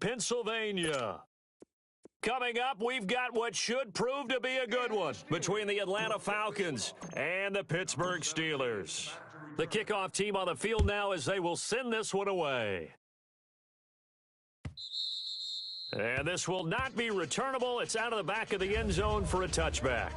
Pennsylvania. Coming up, we've got what should prove to be a good one between the Atlanta Falcons and the Pittsburgh Steelers. The kickoff team on the field now as they will send this one away. And this will not be returnable. It's out of the back of the end zone for a touchback.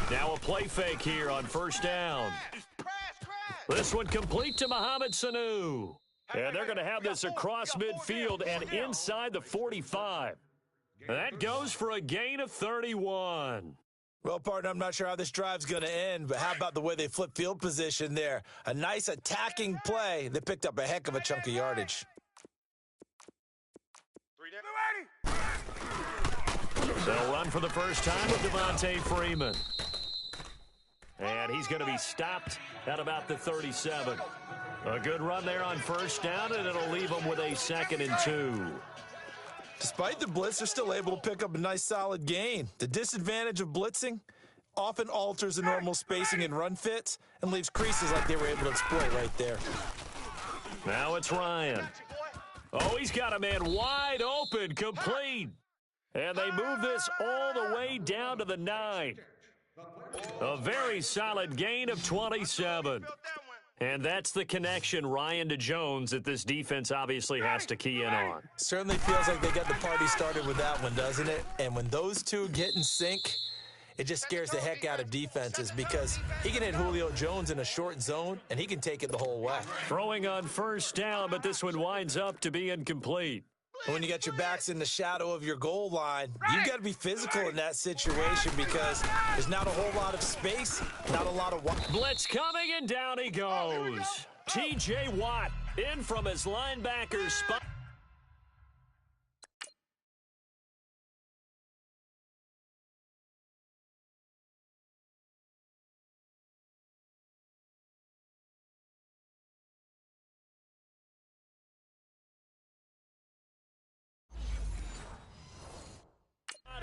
Now a play fake here on first down. This one complete to Mohamed Sanu. And they're going to have this across midfield and inside the 45. That goes for a gain of 31. Well, partner, I'm not sure how this drive's going to end, but how about the way they flip field position there? A nice attacking play. They picked up a heck of a chunk of yardage. They'll run for the first time with Devontae Freeman. And he's going to be stopped at about the 37. A good run there on first down, and it'll leave them with a 2nd and 2. Despite the blitz, they're still able to pick up a nice solid gain. The disadvantage of blitzing often alters the normal spacing and run fits and leaves creases like they were able to exploit right there. Now it's Ryan. Oh, he's got a man wide open, complete. And they move this all the way down to the 9. A very solid gain of 27. And that's the connection, Ryan to Jones, that this defense obviously has to key in on. Certainly feels like they got the party started with that one, doesn't it? And when those two get in sync, it just scares the heck out of defenses because he can hit Julio Jones in a short zone, and he can take it the whole way. Throwing on first down, but this one winds up to be incomplete. When you got your backs in the shadow of your goal line, you've got to be physical in that situation because there's not a whole lot of space, not a lot of... Blitz coming, and down he goes. T.J. Watt in from his linebacker spot.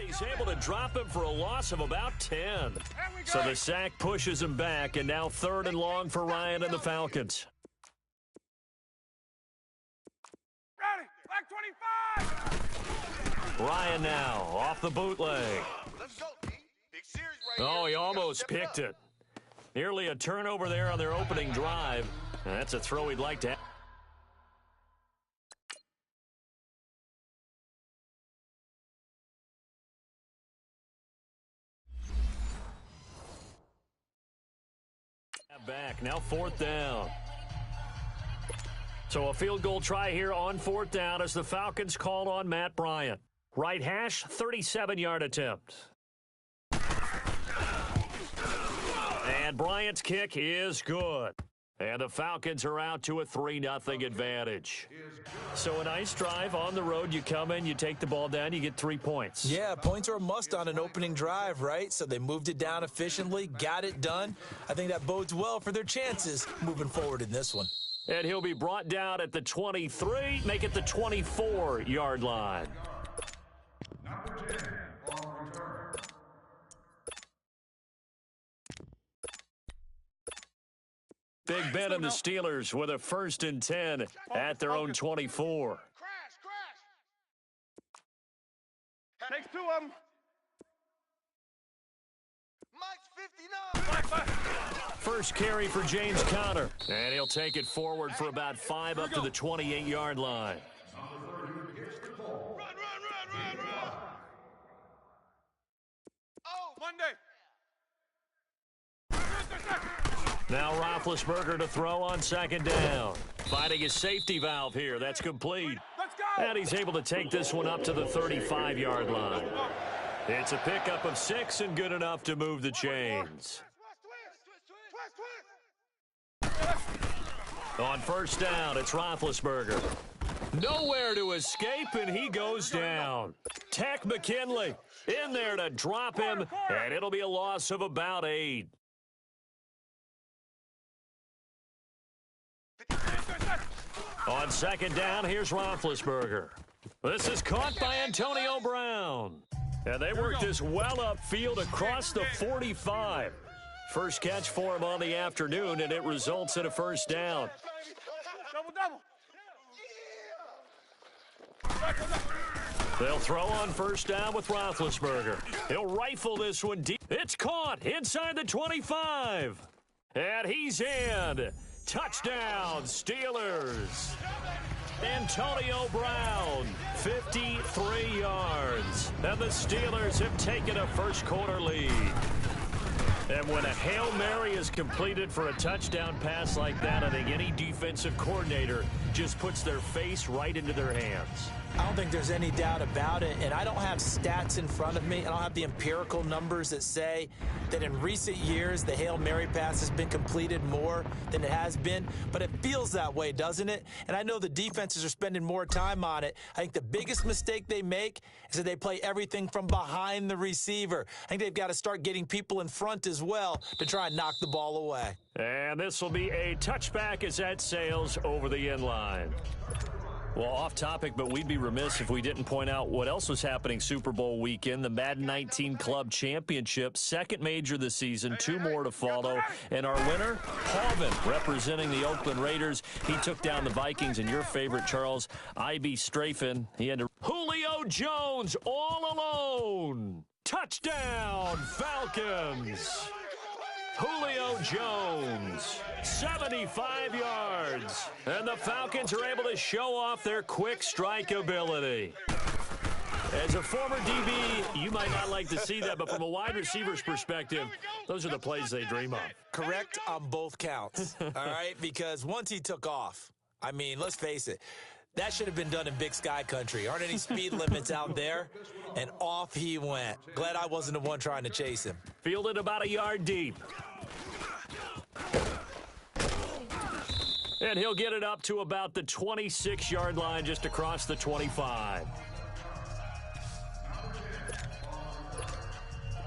He's able to drop him for a loss of about 10. So the sack pushes him back, and now 3rd and long for Ryan and the Falcons. Ready, back 25. Ryan now off the bootleg. Oh, he almost picked it. Nearly a turnover there on their opening drive. That's a throw he'd like to have. Back, now 4th down. So a field goal try here on 4th down as the Falcons call on Matt Bryant. Right hash, 37-yard attempt. And Bryant's kick is good. And the Falcons are out to a 3-0 advantage. So a nice drive on the road. You come in, you take the ball down, you get 3 points. Yeah, points are a must on an opening drive, right? So they moved it down efficiently, got it done. I think that bodes well for their chances moving forward in this one. And he'll be brought down at the 23, make it the 24-yard line. Big Ben and the Steelers with a 1st and 10 at their own 24. Takes 2 of them. Mike's 59. First carry for James Conner. And he'll take it forward for about 5 up to the 28-yard line. Run. Oh, Monday. Now Roethlisberger to throw on 2nd down. Finding his safety valve here. That's complete. Let's go. And he's able to take this one up to the 35-yard line. It's a pickup of 6 and good enough to move the chains. On first down, it's Roethlisberger. Nowhere to escape, and he goes down. Tech McKinley in there to drop him, and it'll be a loss of about 8. On second down, here's Roethlisberger. This is caught by Antonio Brown. And they work this well upfield across the 45. First catch for him on the afternoon, and it results in a first down. Double. They'll throw on first down with Roethlisberger. He'll rifle this one deep. It's caught inside the 25. And he's in. Touchdown, Steelers. Antonio Brown, 53 yards. And the Steelers have taken a first-quarter lead. And when a Hail Mary is completed for a touchdown pass like that, I think any defensive coordinator just puts their face right into their hands. I don't think there's any doubt about it, and I don't have stats in front of me. I don't have the empirical numbers that say that in recent years the Hail Mary pass has been completed more than it has been, but it feels that way, doesn't it? And I know the defenses are spending more time on it. I think the biggest mistake they make is that they play everything from behind the receiver. I think they've got to start getting people in front as well to try and knock the ball away. And this will be a touchback as that sails over the end line. Well, off topic, but we'd be remiss if we didn't point out what else was happening Super Bowl weekend. The Madden 19 Club Championship, second major this season, 2 more to follow. And our winner, Harvin, representing the Oakland Raiders. He took down the Vikings, and your favorite, Charles, I.B. Strafen. He had to... Julio Jones all alone. Touchdown, Falcons. Julio Jones, 75 yards. And the Falcons are able to show off their quick strike ability. As a former DB, you might not like to see that, but from a wide receiver's perspective, those are the plays they dream of. Correct on both counts, all right? Because once he took off, I mean, let's face it, that should have been done in Big Sky Country. Aren't any speed limits out there? And off he went. Glad I wasn't the one trying to chase him. Fielded about a yard deep. And he'll get it up to about the 26-yard line, just across the 25.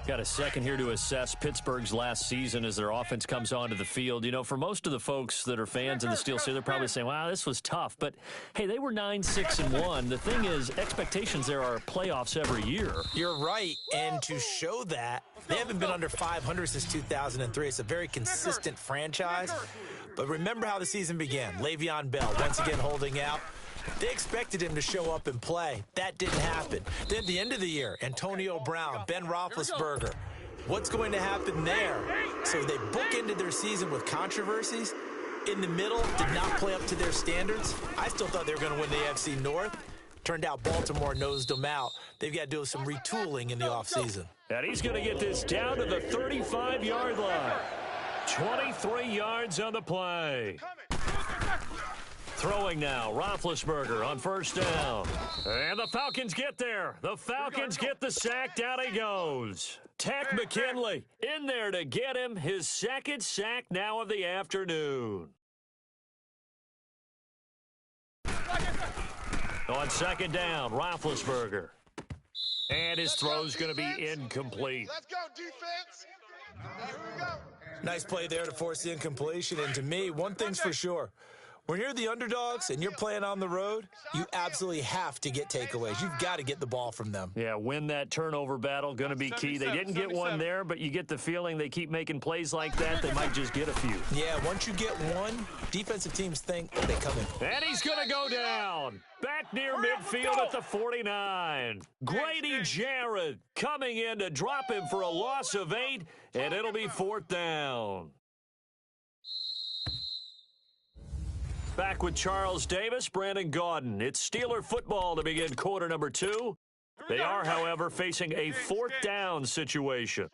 Got a second here to assess Pittsburgh's last season as their offense comes onto the field. You know, for most of the folks that are fans of the Steelers, they're probably saying, wow, this was tough. But, hey, they were 9-6-1. The thing is, expectations there are playoffs every year. You're right. And to show that, they haven't been under 500 since 2003. It's a very consistent franchise. But remember how the season began. Le'Veon Bell once again holding out. They expected him to show up and play. That didn't happen. Then at the end of the year, Antonio Brown, Ben Roethlisberger. What's going to happen there? So they bookended their season with controversies. In the middle, did not play up to their standards. I still thought they were going to win the AFC North. Turned out Baltimore nosed them out. They've got to do some retooling in the offseason. And he's going to get this down to the 35-yard line. 23 yards on the play. Throwing now, Roethlisberger on first down. And the Falcons get there. The Falcons get the sack. Down he goes. Tech McKinley in there to get him his second sack now of the afternoon. On second down, Roethlisberger. And his throw's going to be incomplete. Let's go, defense. Here we go. Nice play there to force the incompletion. And to me, one thing's for sure. When you're the underdogs and you're playing on the road, you absolutely have to get takeaways. You've got to get the ball from them. Yeah, win that turnover battle, going to be key. They didn't get one there, but you get the feeling they keep making plays like that, they might just get a few. Yeah, once you get one, defensive teams think they come in. And he's going to go down. Back near midfield at the 49. Grady Jarrett coming in to drop him for a loss of 8, and it'll be 4th down. Back with Charles Davis, Brandon Gaudin. It's Steeler football to begin quarter number 2. They are, however, facing a 4th down situation.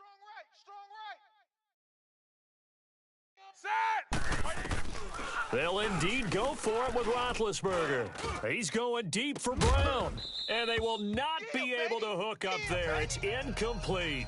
They'll indeed go for it with Roethlisberger. He's going deep for Brown. And they will not be able to hook up there. It's incomplete.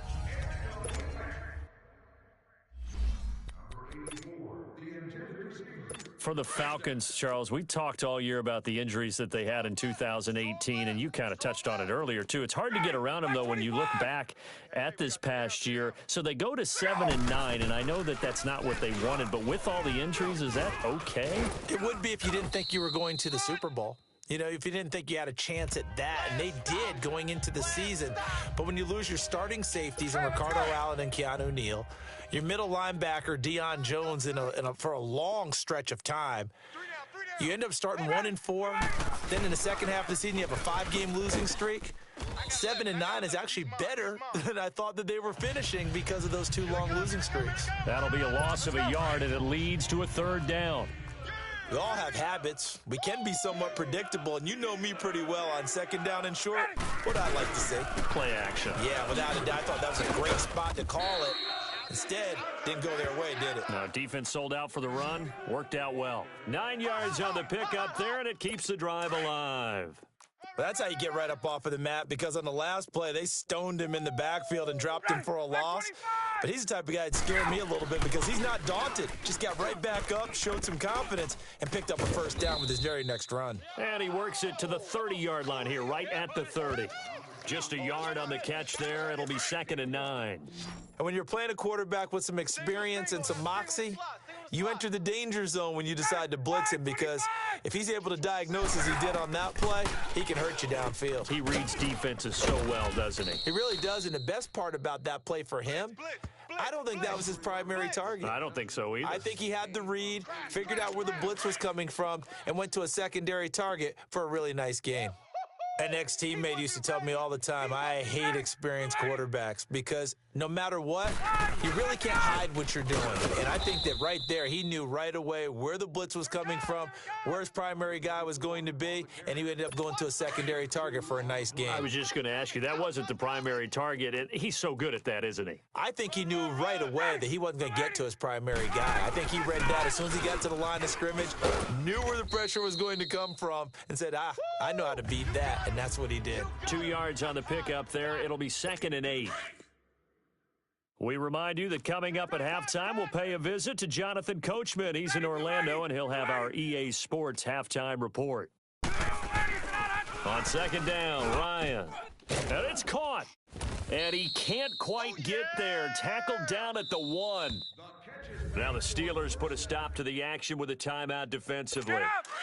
for the Falcons, Charles, we talked all year about the injuries that they had in 2018, and you kind of touched on it earlier, too. It's hard to get around them, though, when you look back at this past year. So they go to 7-9, and I know that that's not what they wanted, but with all the injuries, is that okay? It would be if you didn't think you were going to the Super Bowl. You know, if you didn't think you had a chance at that, and they did going into the season. But when you lose your starting safeties in Ricardo Allen and Keanu Neal, your middle linebacker, Deion Jones, for a long stretch of time, you end up starting 1-4. Then in the second half of the season, you have a 5-game losing streak. 7-9 is actually better than I thought that they were finishing because of those 2 long losing streaks. That'll be a loss of a yard, and it leads to a 3rd down. We all have habits. We can be somewhat predictable, and you know me pretty well on 2nd down and short. What I like to say. Play action. Yeah, without a doubt. I thought that was a great spot to call it. Instead, didn't go their way, did it? No, defense sold out for the run. Worked out well. 9 yards on the pickup there, and it keeps the drive alive. Well, that's how you get right up off of the mat, because on the last play, they stoned him in the backfield and dropped him for a loss. But he's the type of guy that scared me a little bit because he's not daunted. Just got right back up, showed some confidence, and picked up a 1st down with his very next run. And he works it to the 30-yard line here, right at the 30. Just a yard on the catch there. It'll be 2nd and 9. And when you're playing a quarterback with some experience and some moxie, you enter the danger zone when you decide to blitz him, because if he's able to diagnose as he did on that play, he can hurt you downfield. He reads defenses so well, doesn't he? He really does, and the best part about that play for him, I don't think that was his primary target. I don't think so either. I think he had the read, figured out where the blitz was coming from, and went to a secondary target for a really nice gain. An ex-teammate used to tell me all the time, I hate experienced quarterbacks because no matter what, you really can't hide what you're doing. And I think that right there, he knew right away where the blitz was coming from, where his primary guy was going to be, and he ended up going to a secondary target for a nice game. I was just going to ask you, that wasn't the primary target, and he's so good at that, isn't he? I think he knew right away that he wasn't going to get to his primary guy. I think he read that as soon as he got to the line of scrimmage, knew where the pressure was going to come from, and said, I know how to beat that. And that's what he did. 2 yards on the pickup there. It'll be 2nd and 8. We remind you that coming up at halftime, we'll pay a visit to Jonathan Coachman. He's in Orlando, and he'll have our EA Sports halftime report. On 2nd down, Ryan. And it's caught. And he can't quite get there. Tackled down at the 1. Now the Steelers put a stop to the action with a timeout defensively.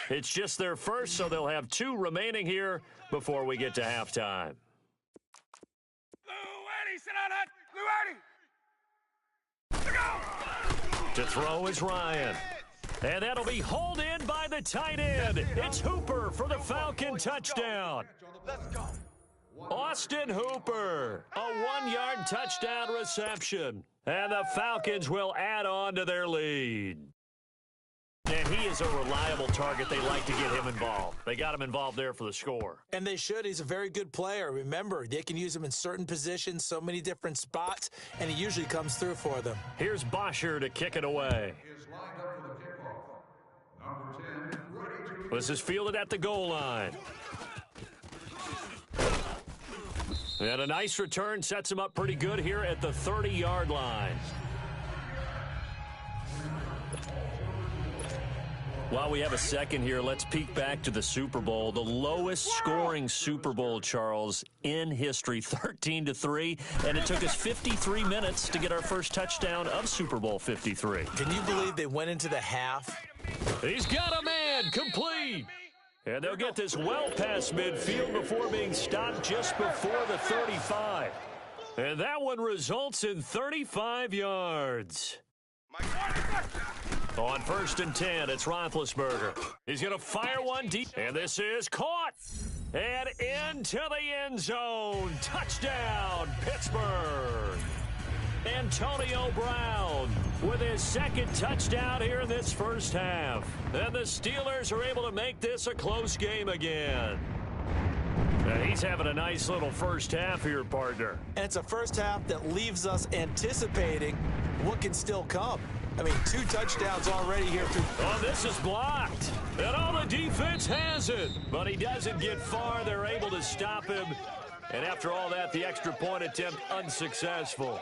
It's just their first, so they'll have 2 remaining here before we get to halftime. To throw is Ryan. And that'll be hauled in by the tight end. It's Hooper for the Falcon touchdown. Let's go. Austin Hooper, a 1-yard touchdown reception. And the Falcons will add on to their lead. And he is a reliable target. They like to get him involved. They got him involved there for the score. And they should. He's a very good player. Remember, they can use him in certain positions, so many different spots, and he usually comes through for them. Here's Bosher to kick it away. This is fielded at the goal line. And a nice return sets him up pretty good here at the 30-yard line. While we have a second here, let's peek back to the Super Bowl. The lowest scoring Super Bowl, Charles, in history, 13-3. And it took us 53 minutes to get our first touchdown of Super Bowl 53. Can you believe they went into the half? He's got a man, complete. And they'll get this well past midfield before being stopped just before the 35. And that one results in 35 yards. On 1st and 10, it's Roethlisberger. He's going to fire one deep. And this is caught. And into the end zone. Touchdown, Pittsburgh. Antonio Brown with his 2nd touchdown here in this first half. And the Steelers are able to make this a close game again. He's having a nice little first half here, partner. And it's a first half that leaves us anticipating what can still come. I mean, 2 touchdowns already here. Oh, this is blocked. And all the defense has it. But he doesn't get far. They're able to stop him. And after all that, the extra point attempt unsuccessful.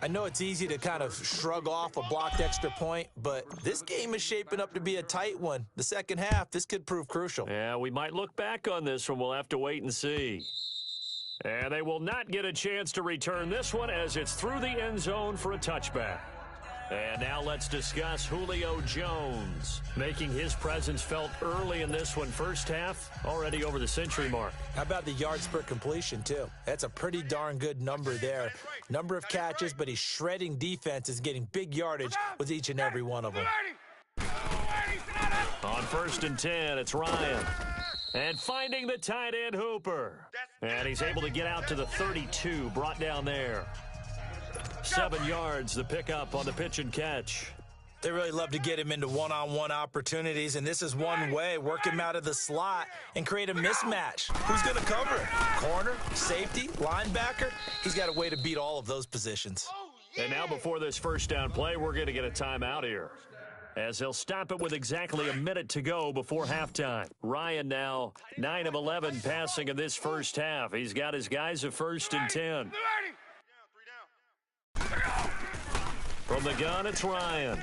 I know it's easy to kind of shrug off a blocked extra point, but this game is shaping up to be a tight one. The second half, this could prove crucial. Yeah, we might look back on this one. We'll have to wait and see. And they will not get a chance to return this one as it's through the end zone for a touchback. And now let's discuss Julio Jones, making his presence felt early in this one. First half, already over the century mark. How about the yards per completion, too? That's a pretty darn good number there. Number of catches, but he's shredding defenses, getting big yardage with each and every one of them. On 1st and 10, it's Ryan. And finding the tight end Hooper. And he's able to get out to the 32, brought down there. 7 yards, the pickup on the pitch and catch. They really love to get him into one-on-one opportunities, and this is one way. Work him out of the slot and create a mismatch. Who's going to cover him? Corner, safety, linebacker? He's got a way to beat all of those positions. And now before this first down play, we're going to get a timeout here, as they'll stop it with exactly a minute to go before halftime. Ryan now 9 of 11 passing in this first half. He's got his guys at 1st and 10. From the gun, it's Ryan.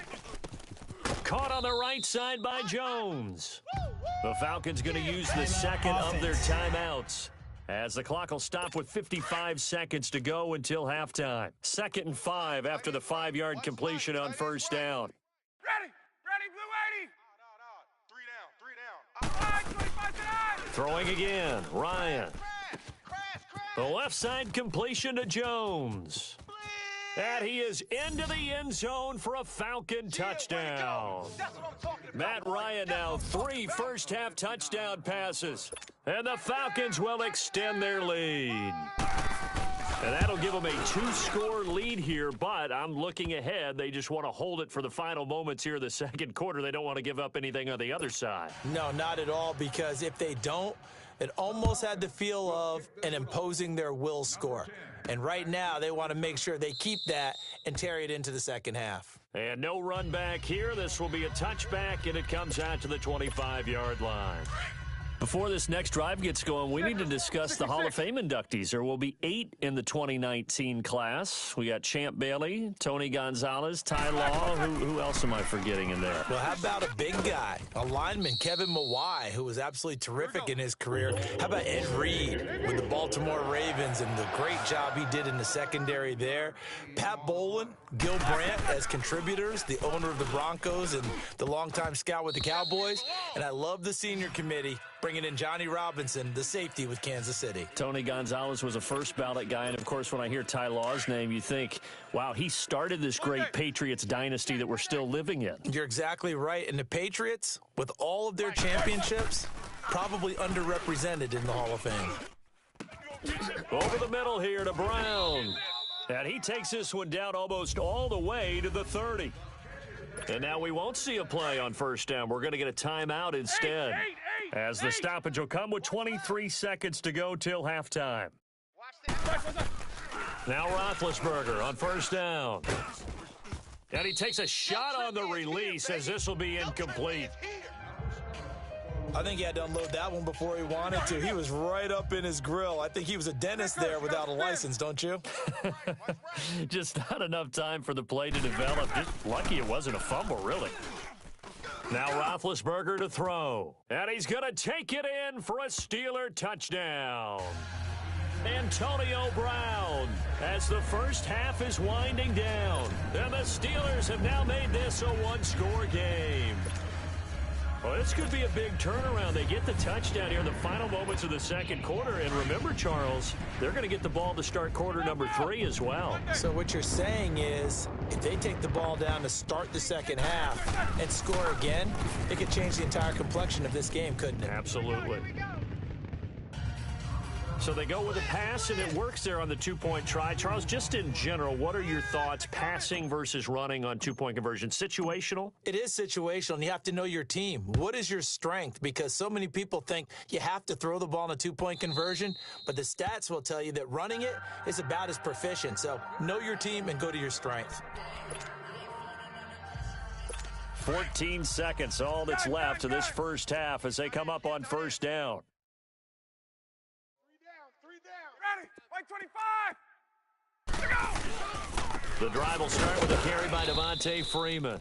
Caught on the right side by Jones. The Falcons going to use the second of their timeouts, as the clock will stop with 55 seconds to go until halftime. 2nd and 5 after the 5-yard completion on first down. Throwing again, Ryan. The left side completion to Jones. And he is into the end zone for a Falcon touchdown. Matt Ryan now 3 first-half touchdown passes. And the Falcons will extend their lead. And that'll give them a 2-score lead here, but I'm looking ahead. They just want to hold it for the final moments here in the second quarter. They don't want to give up anything on the other side. No, not at all, because if they don't, it almost had the feel of an imposing their will score. And right now, they want to make sure they keep that and carry it into the second half. And no run back here. This will be a touchback, and it comes out to the 25-yard line. Before this next drive gets going, we need to discuss the Hall of Fame inductees. There will be 8 in the 2019 class. We got Champ Bailey, Tony Gonzalez, Ty Law. Who else am I forgetting in there? Well, how about a big guy, a lineman, Kevin Mawai, who was absolutely terrific in his career. How about Ed Reed with the Baltimore Ravens and the great job he did in the secondary there. Pat Bolin, Gil Brandt as contributors, the owner of the Broncos and the longtime scout with the Cowboys. And I love the senior committee bringing in Johnny Robinson, the safety with Kansas City. Tony Gonzalez was a first ballot guy, and of course when I hear Ty Law's name, you think, wow, he started this great Patriots dynasty that we're still living in. You're exactly right, and the Patriots, with all of their championships, probably underrepresented in the Hall of Fame. Over the middle here to Brown, and he takes this one down almost all the way to the 30. And now we won't see a play on first down. We're going to get a timeout instead, as the stoppage will come with 23 seconds to go till halftime. Now Roethlisberger on first down. And he takes a shot on the release, as this will be incomplete. I think he had to unload that one before he wanted to. He was right up in his grill. I think he was a dentist there without a license, don't you? Just not enough time for the play to develop. Just lucky it wasn't a fumble, really. Now Roethlisberger to throw. And he's going to take it in for a Steeler touchdown. Antonio Brown, as the first half is winding down. And the Steelers have now made this a 1-score game. Well, this could be a big turnaround. They get the touchdown here in the final moments of the second quarter. And remember, Charles, they're going to get the ball to start quarter number 3 as well. So what you're saying is, if they take the ball down to start the second half and score again, it could change the entire complexion of this game, couldn't it? Absolutely. So they go with a pass, and it works there on the 2-point try. Charles, just in general, what are your thoughts, passing versus running on 2-point conversion? Situational? It is situational, and you have to know your team. What is your strength? Because so many people think you have to throw the ball in a 2-point conversion, but the stats will tell you that running it is about as proficient. So know your team and go to your strength. 14 seconds, all that's left of this first half as they come up on first down. 3 down. Ready? White 25. The drive will start with a carry by Devontae Freeman.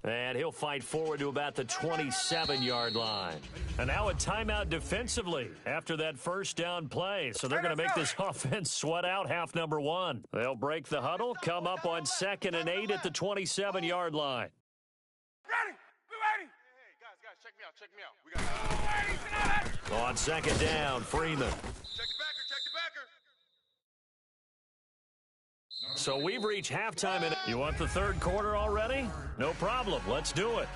And he'll fight forward to about the 27-yard line. And now a timeout defensively after that first down play. So they're going to make this offense sweat out half number one. They'll break the huddle, come up on 2nd and 8 at the 27-yard line. Ready. We ready. Hey, guys, check me out. We got On 2nd down, Freeman. Check the backer. So we've reached halftime. You want the third quarter already? No problem. Let's do it.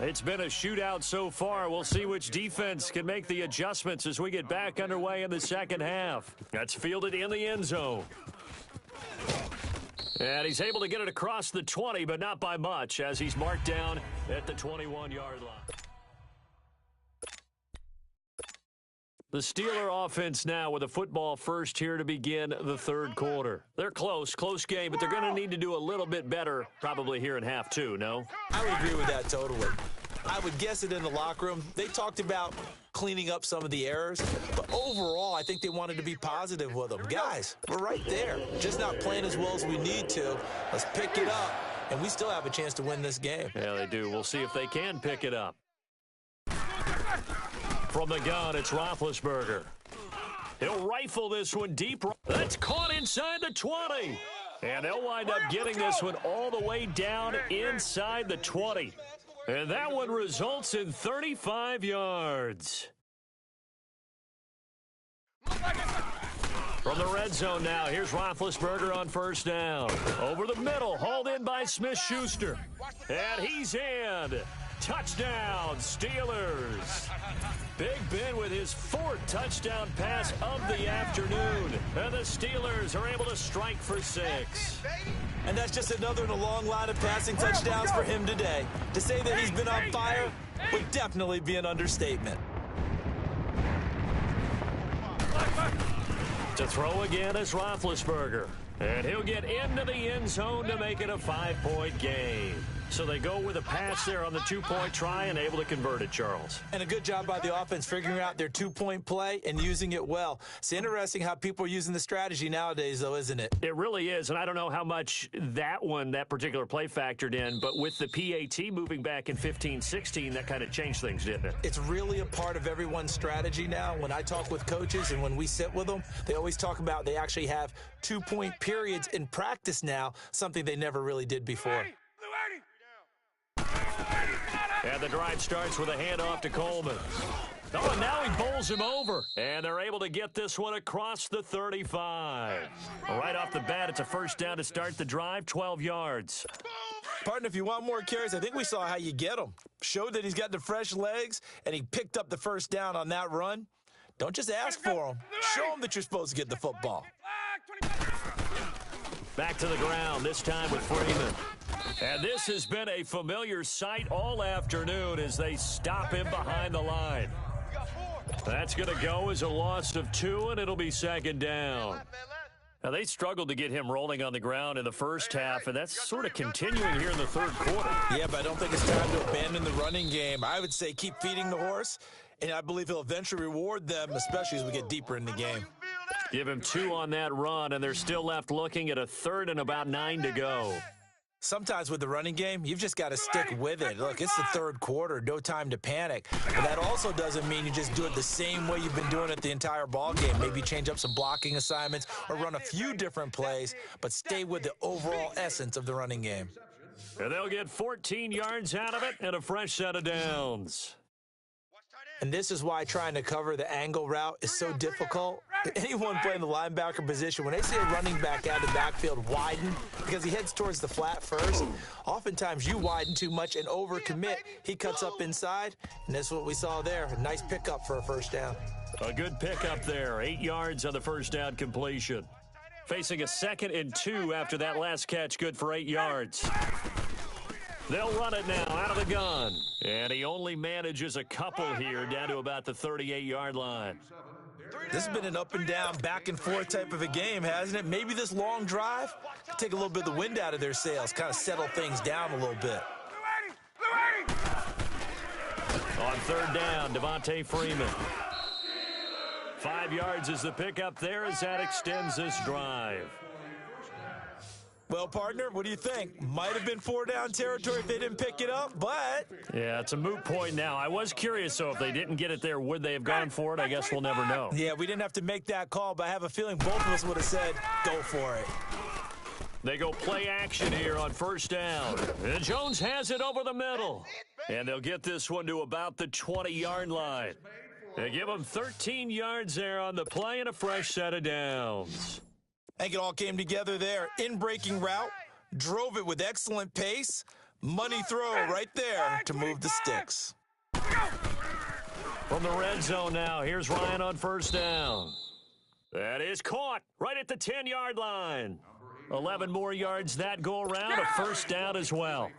It's been a shootout so far. We'll see which defense can make the adjustments as we get back underway in the second half. That's fielded in the end zone. And he's able to get it across the 20, but not by much, as he's marked down at the 21-yard line. The Steeler offense now with a football first here to begin the third quarter. They're close game, but they're going to need to do a little bit better probably here in half two, no? I would agree with that totally. I would guess it in the locker room. They talked about cleaning up some of the errors, but overall, I think they wanted to be positive with them. Guys, we're right there. Just not playing as well as we need to. Let's pick it up, and we still have a chance to win this game. Yeah, they do. We'll see if they can pick it up. From the gun, it's Roethlisberger. He'll rifle this one deep. That's caught inside the 20. And they'll wind up getting this one all the way down inside the 20. And that one results in 35 yards. From the red zone now, here's Roethlisberger on first down. Over the middle, hauled in by Smith-Schuster. And he's in. Touchdown, Steelers. Big Ben with his 4th touchdown pass of the afternoon. And the Steelers are able to strike for 6. And that's just another in a long line of passing touchdowns for him today. To say that he's been on fire would definitely be an understatement. To throw again is Roethlisberger. And he'll get into the end zone to make it a 5-point game. So they go with a pass there on the 2-point try and able to convert it, Charles. And a good job by the offense figuring out their 2-point play and using it well. It's interesting how people are using the strategy nowadays, though, isn't it? It really is, and I don't know how much that particular play factored in, but with the PAT moving back in 15-16, that kind of changed things, didn't it? It's really a part of everyone's strategy now. When I talk with coaches and when we sit with them, they always talk about they actually have 2-point periods in practice now, something they never really did before. And the drive starts with a handoff to Coleman. Oh, and now he bowls him over. And they're able to get this one across the 35. Right off the bat, it's a first down to start the drive, 12 yards. Partner, if you want more carries, I think we saw how you get them. Showed that he's got the fresh legs, and he picked up the first down on that run. Don't just ask for him. Show him that you're supposed to get the football. Back to the ground, this time with Freeman. And this has been a familiar sight all afternoon as they stop him behind the line. That's going to go as a loss of 2, and it'll be 2nd down. Now, they struggled to get him rolling on the ground in the first half, and that's sort of continuing here in the third quarter. Yeah, but I don't think it's time to abandon the running game. I would say keep feeding the horse, and I believe he'll eventually reward them, especially as we get deeper in the game. Give him 2 on that run, and they're still left looking at a 3rd and about 9 to go. Sometimes with the running game, you've just got to stick with it. Look, it's the third quarter, no time to panic. But that also doesn't mean you just do it the same way you've been doing it the entire ball game. Maybe change up some blocking assignments or run a few different plays, but stay with the overall essence of the running game. And they'll get 14 yards out of it and a fresh set of downs. And this is why trying to cover the angle route is so difficult. Anyone playing the linebacker position, when they see a running back out of the backfield widen because he heads towards the flat first, oftentimes you widen too much and overcommit. He cuts up inside, and that's what we saw there. A nice pickup for a first down. A good pickup there. 8 yards on the first down completion. Facing a 2nd and 2 after that last catch, good for 8 yards. They'll run it now out of the gun. And he only manages a couple here down to about the 38-yard line. This has been an up and down, back and forth type of a game, hasn't it? Maybe this long drive could take a little bit of the wind out of their sails, kind of settle things down a little bit. On 3rd down, Devontae Freeman. 5 yards is the pickup there as that extends this drive. Well, partner, what do you think? Might have been 4-down territory if they didn't pick it up, but... Yeah, it's a moot point now. I was curious, so if they didn't get it there, would they have gone for it? I guess we'll never know. Yeah, we didn't have to make that call, but I have a feeling both of us would have said, go for it. They go play action here on first down. And Jones has it over the middle. And they'll get this one to about the 20-yard line. They give them 13 yards there on the play and a fresh set of downs. I think it all came together there. In-breaking route, drove it with excellent pace. Money throw right there to move the sticks. From the red zone now, here's Ryan on first down. That is caught right at the 10-yard line. 11 more yards that go around, a first down as well.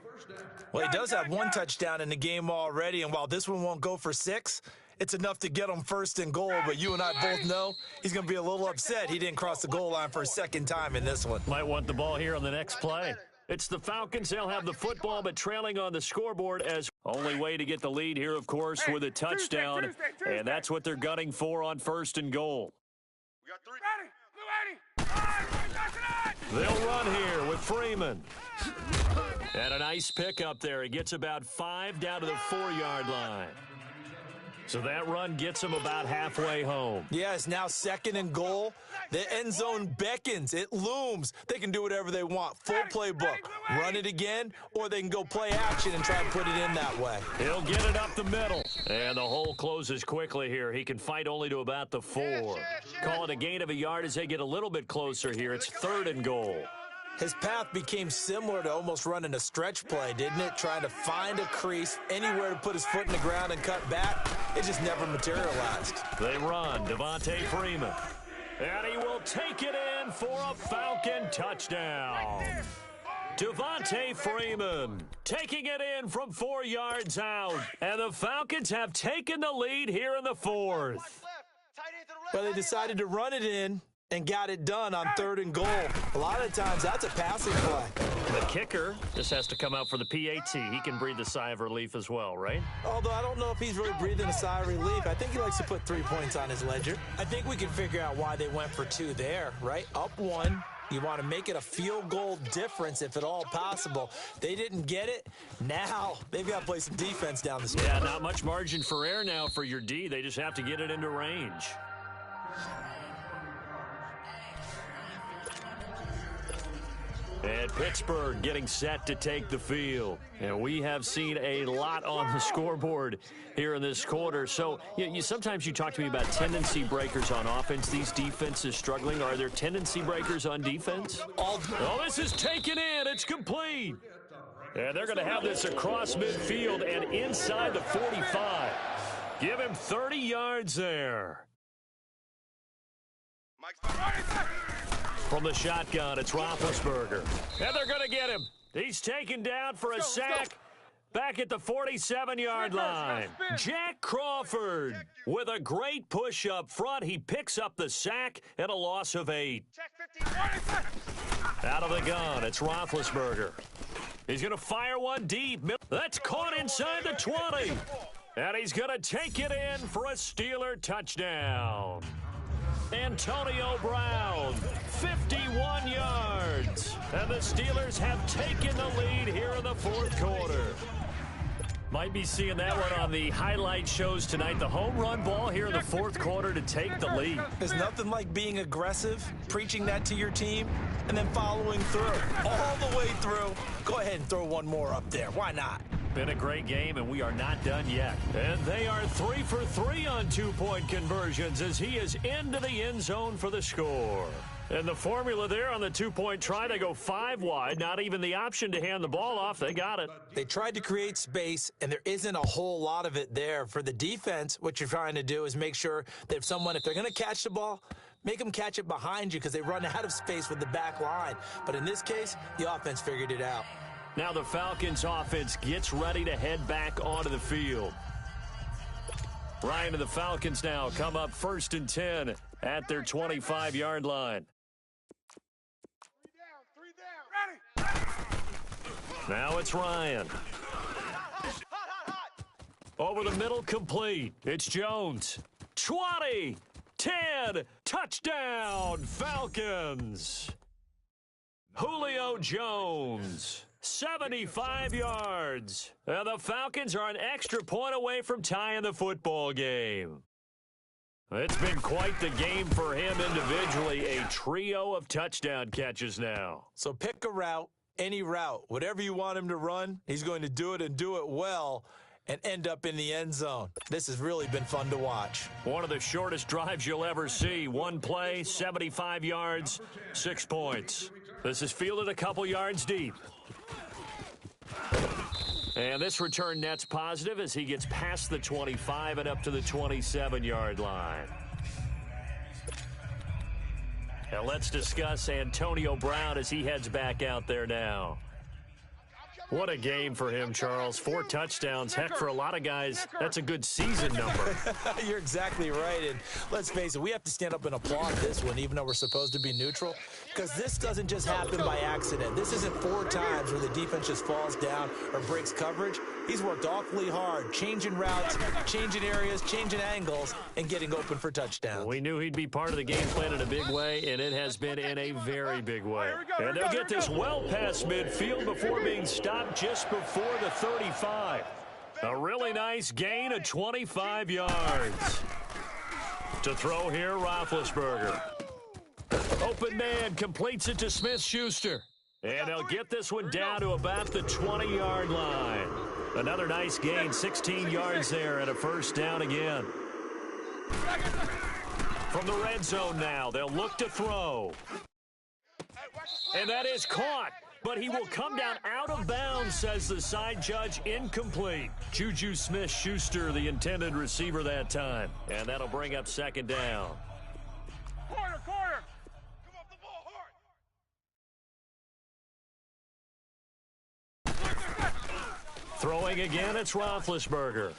Well, he does have one touchdown in the game already, and while this one won't go for 6, it's enough to get him first and goal, but you and I both know he's going to be a little upset he didn't cross the goal line for a second time in this one. Might want the ball here on the next play. It's the Falcons. They'll have the football, but trailing on the scoreboard as only way to get the lead here, of course, with a touchdown, Tuesday. and that's what they're gunning for on first and goal. We got 3. Ready. Blue 80. They'll run here with Freeman. And a nice pickup there. He gets about 5 down to the 4-yard line. So that run gets him about halfway home. Yeah, it's now second and goal. The end zone beckons. It looms. They can do whatever they want. Full playbook. Run it again, or they can go play action and try and put it in that way. He'll get it up the middle. And the hole closes quickly here. He can fight only to about the 4. Call it a gain of a yard as they get a little bit closer here. It's third and goal. His path became similar to almost running a stretch play, didn't it? Trying to find a crease, anywhere to put his foot in the ground and cut back. It just never materialized. They run. Devontae Freeman. And he will take it in for a Falcon touchdown. Devontae Freeman taking it in from 4 yards out. And the Falcons have taken the lead here in the 4th. Well, they decided to run it in and got it done on third and goal. A lot of times, that's a passing play. The kicker just has to come out for the PAT. He can breathe a sigh of relief as well, right? Although I don't know if he's really breathing a sigh of relief. I think he likes to put 3 points on his ledger. I think we can figure out why they went for 2 there, right? Up 1. You want to make it a field goal difference if at all possible. They didn't get it. Now they've got to play some defense down the stretch. Yeah, not much margin for error now for your D. They just have to get it into range. And Pittsburgh getting set to take the field. And we have seen a lot on the scoreboard here in this quarter. So sometimes you talk to me about tendency breakers on offense. These defenses struggling. Are there tendency breakers on defense? Oh, this is taken in. It's complete. And they're going to have this across midfield and inside the 45. Give him 30 yards there. From the shotgun, it's Roethlisberger. And they're going to get him. He's taken down for a sack back at the 47-yard line. Jack Crawford with a great push up front. He picks up the sack and a loss of 8. Out of the gun, it's Roethlisberger. He's going to fire one deep. That's caught inside the 20. And he's going to take it in for a Steeler touchdown. Antonio Brown, 51 yards. And the Steelers have taken the lead here in the 4th quarter. Might be seeing that one on the highlight shows tonight. The home run ball here in the 4th quarter to take the lead. There's nothing like being aggressive, preaching that to your team, and then following through. All the way through. Go ahead and throw one more up there. Why not? Been a great game, and we are not done yet. And they are 3 for 3 on 2-point conversions as he is into the end zone for the score. And the formula there on the 2-point try, they go 5 wide. Not even the option to hand the ball off. They got it. They tried to create space, and there isn't a whole lot of it there. For the defense, what you're trying to do is make sure that if they're going to catch the ball, make them catch it behind you because they run out of space with the back line. But in this case, the offense figured it out. Now the Falcons offense gets ready to head back onto the field. Ryan and the Falcons now come up 1st and 10 at their 25-yard line. 3 down. Ready. Now it's Ryan. Over the middle, complete. It's Jones. 20, 10, touchdown, Falcons. Julio Jones, 75 yards. And the Falcons are an extra point away from tying the football game. It's been quite the game for him individually. A trio of touchdown catches now. So pick a route, any route. Whatever you want him to run, he's going to do it and do it well and end up in the end zone. This has really been fun to watch. One of the shortest drives you'll ever see. One play, 75 yards, 6 points. This is fielded a couple yards deep. And this return net's positive as he gets past the 25 and up to the 27-yard line. Now let's discuss Antonio Brown as he heads back out there now. What a game for him, Charles. 4 touchdowns. Heck, for a lot of guys, that's a good season number. You're exactly right. And let's face it, we have to stand up and applaud this one, even though we're supposed to be neutral, because this doesn't just happen by accident. This isn't 4 times where the defense just falls down or breaks coverage. He's worked awfully hard, changing routes, changing areas, changing angles, and getting open for touchdowns. We knew he'd be part of the game plan in a big way, and it has been in a very big way. And they'll get this well past midfield before being stopped just before the 35. A really nice gain of 25 yards. To throw here, Roethlisberger. Open man completes it to Smith-Schuster. And they'll get this one down to about the 20-yard line. Another nice gain, 16 yards there, and a first down again. From the red zone now, they'll look to throw. And that is caught, but he will come down out of bounds, says the side judge, incomplete. Juju Smith-Schuster, the intended receiver that time. And that'll bring up second down. Corner, corner. Come off the ball hard. Throwing again, it's Roethlisberger.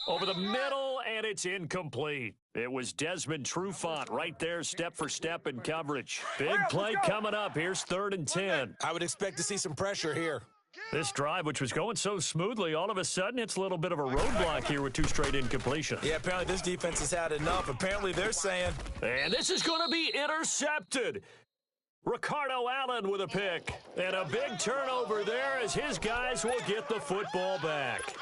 Over the middle, and it's incomplete. It was Desmond Trufant right there, step for step in coverage. Big play coming up. Here's 3rd and 10. I would expect to see some pressure here. This drive, which was going so smoothly, all of a sudden it's a little bit of a roadblock here with 2 straight incompletions. Yeah, apparently this defense has had enough. Apparently they're saying. And this is going to be intercepted. Ricardo Allen with a pick. And a big turnover there as his guys will get the football back.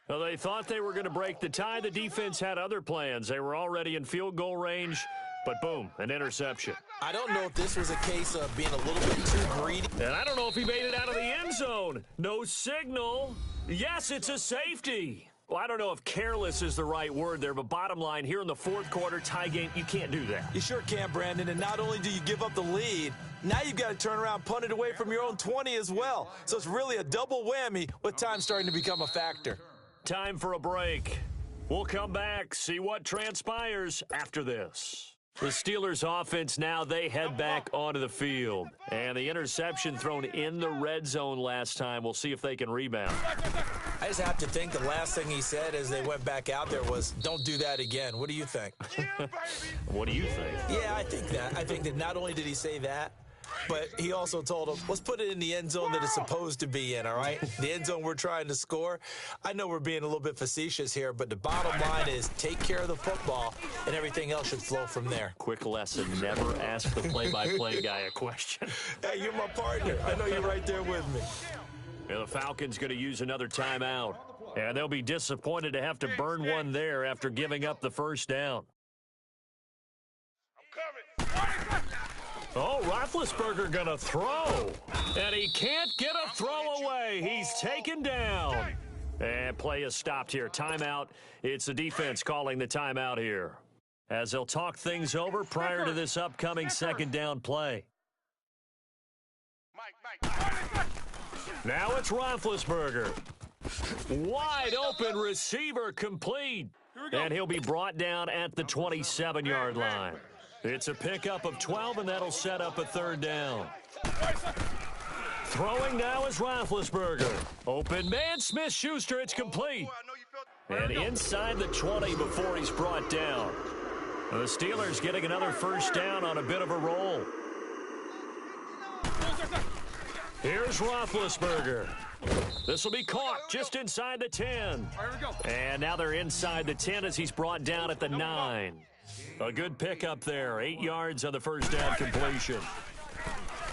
Well, they thought they were going to break the tie. The defense had other plans. They were already in field goal range, but boom, an interception. I don't know if this was a case of being a little bit too greedy. And I don't know if he made it out of the end zone. No signal. Yes, it's a safety. Well, I don't know if careless is the right word there, but bottom line, here in the 4th quarter, tie game, you can't do that. You sure can, Brandon, and not only do you give up the lead, now you've got to turn around, punt it away from your own 20 as well. So it's really a double whammy with time starting to become a factor. Time for a break. We'll come back, see what transpires after this. The Steelers offense now, they head back onto the field. And the interception thrown in the red zone last time. We'll see if they can rebound. I just have to think the last thing he said as they went back out there was, don't do that again. What do you think? What do you think? Yeah, I think that. I think that not only did he say that, but he also told him, let's put it in the end zone that it's supposed to be in, all right? The end zone we're trying to score. I know we're being a little bit facetious here, but the bottom line is take care of the football, and everything else should flow from there. Quick lesson, never ask the play-by-play guy a question. Hey, you're my partner. I know you're right there with me. And the Falcons going to use another timeout. And they'll be disappointed to have to burn one there after giving up the first down. I'm coming. Oh, Roethlisberger going to throw. And he can't get a throw away. He's taken down. And play is stopped here. Timeout. It's the defense calling the timeout here, as they'll talk things over prior to this upcoming second down play. Mike. Now it's Roethlisberger. Wide open receiver complete. And he'll be brought down at the 27-yard line. It's a pickup of 12, and that'll set up a 3rd down. Throwing now is Roethlisberger. Open man, Smith-Schuster, it's complete. And inside the 20 before he's brought down. The Steelers getting another first down on a bit of a roll. Here's Roethlisberger. This will be caught just inside the 10. And now they're inside the 10 as he's brought down at the 9. A good pickup there. 8 yards on the first down completion.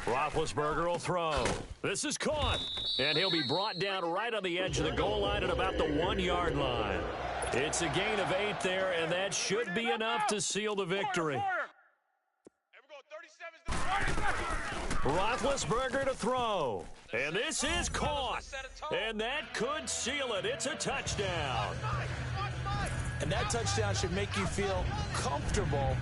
Roethlisberger will throw. This is caught, and he'll be brought down right on the edge of the goal line at about the 1-yard line. It's a gain of 8 there, and that should be enough to seal the victory. Roethlisberger to throw, and this is caught, and that could seal it. It's a touchdown. And that touchdown should make you feel comfortable.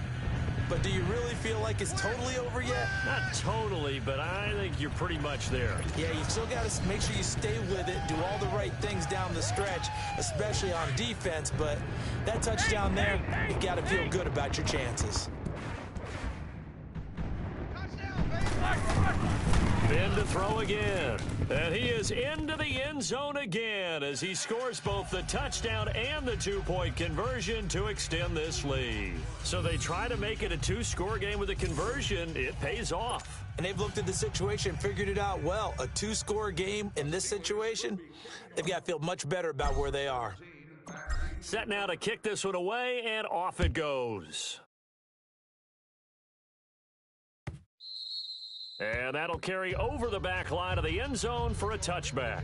But do you really feel like it's totally over yet? Not totally, but I think you're pretty much there. Yeah, you still got to make sure you stay with it, do all the right things down the stretch, especially on defense. But that touchdown there, you got to feel good about your chances. Ben to throw again. And he is into the end zone again as he scores both the touchdown and the 2-point conversion to extend this lead. So they try to make it a 2-score game with a conversion. It pays off. And they've looked at the situation, figured it out well. A 2-score game in this situation, they've got to feel much better about where they are. Set now to kick this one away, and off it goes. And that'll carry over the back line of the end zone for a touchback.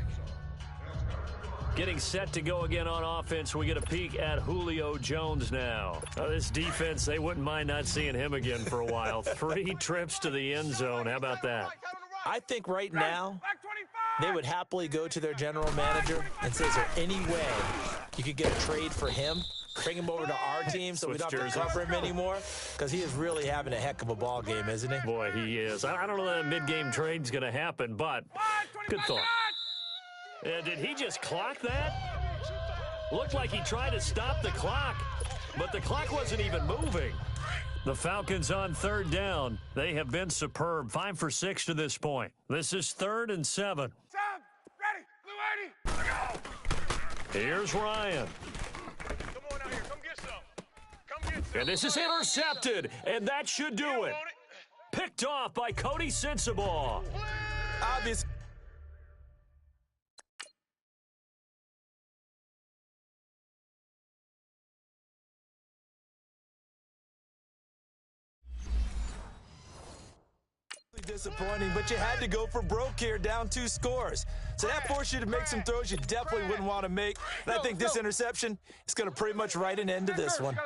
Getting set to go again on offense, we get a peek at Julio Jones now. This defense, they wouldn't mind not seeing him again for a while. 3 trips to the end zone. How about that? I think right now they would happily go to their general manager and say, is there any way you could get a trade for him? Bring him over to our team so we don't have to cover him anymore, because he is really having a heck of a ball game, isn't he? Boy, he is. I don't know that a mid-game trade's going to happen, but good thought. Did he just clock that? Looked like he tried to stop the clock, but the clock wasn't even moving. The Falcons on 3rd down. They have been superb. 5 for 6 to this point. This is 3rd and 7. Ready, Blue 80, go! Here's Ryan. And this is intercepted, and that should do it. Picked off by Cody Sensabaugh. Obviously disappointing, but you had to go for broke here, down 2 scores. So that forced you to make some throws you definitely wouldn't want to make. And I think this interception is going to pretty much write an end to this one.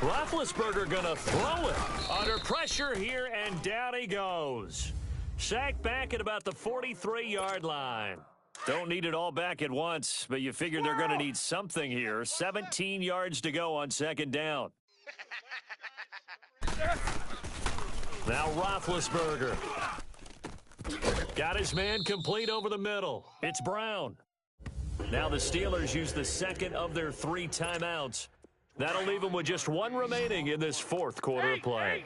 Roethlisberger gonna throw it under pressure here, and down he goes. Sacked back at about the 43-yard line. Don't need it all back at once, but you figure they're going to need something here. 17 yards to go on 2nd down. Now Roethlisberger. Got his man complete over the middle. It's Brown. Now the Steelers use the 2nd of their 3 timeouts. That'll leave them with just 1 remaining in this 4th quarter of play.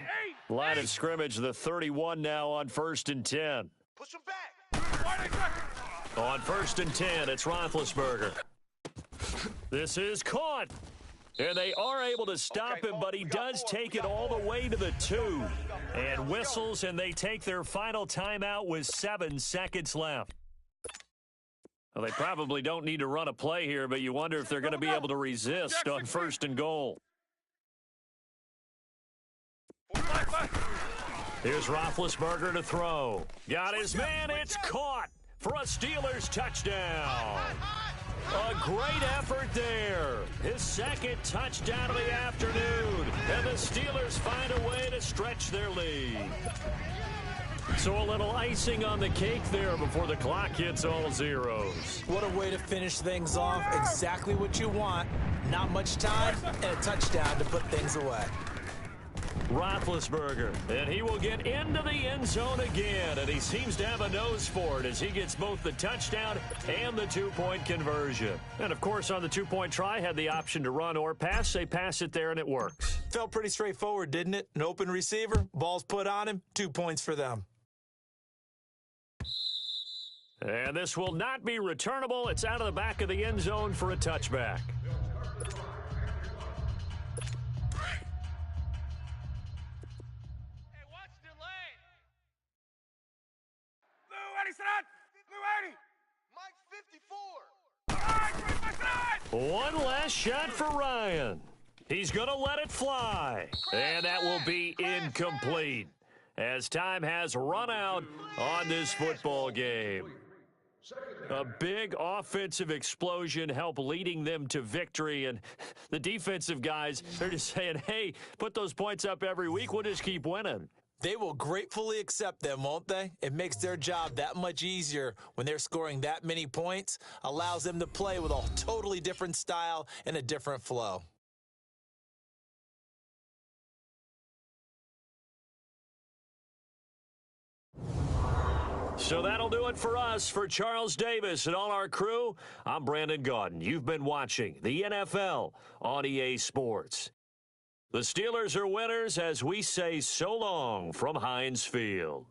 Line of scrimmage, the 31 now on 1st and 10. Push him back. On 1st and 10, it's Roethlisberger. This is caught. And they are able to stop him, but he does take it all the way to the 2. And whistles, and they take their final timeout with 7 seconds left. Well, they probably don't need to run a play here, but you wonder if they're going to be able to resist on 1st and goal. Here's Roethlisberger to throw. Got his man. It's caught for a Steelers touchdown. A great effort there. His 2nd touchdown of the afternoon. And the Steelers find a way to stretch their lead. So a little icing on the cake there before the clock hits all zeros. What a way to finish things off. Exactly what you want. Not much time and a touchdown to put things away. Roethlisberger, and he will get into the end zone again, and he seems to have a nose for it as he gets both the touchdown and the 2-point conversion. And, of course, on the 2-point try, had the option to run or pass. They pass it there, and it works. Felt pretty straightforward, didn't it? An open receiver, ball's put on him, 2 points for them. And this will not be returnable. It's out of the back of the end zone for a touchback. Mike 54. One last shot for Ryan. He's going to let it fly. And that will be incomplete as time has run out on this football game. A big offensive explosion helped leading them to victory. And the defensive guys, they're just saying, hey, put those points up every week. We'll just keep winning. They will gratefully accept them, won't they? It makes their job that much easier when they're scoring that many points, allows them to play with a totally different style and a different flow. So that'll do it for us. For Charles Davis and all our crew, I'm Brandon Gaudin. You've been watching the NFL on EA Sports. The Steelers are winners as we say so long from Heinz Field.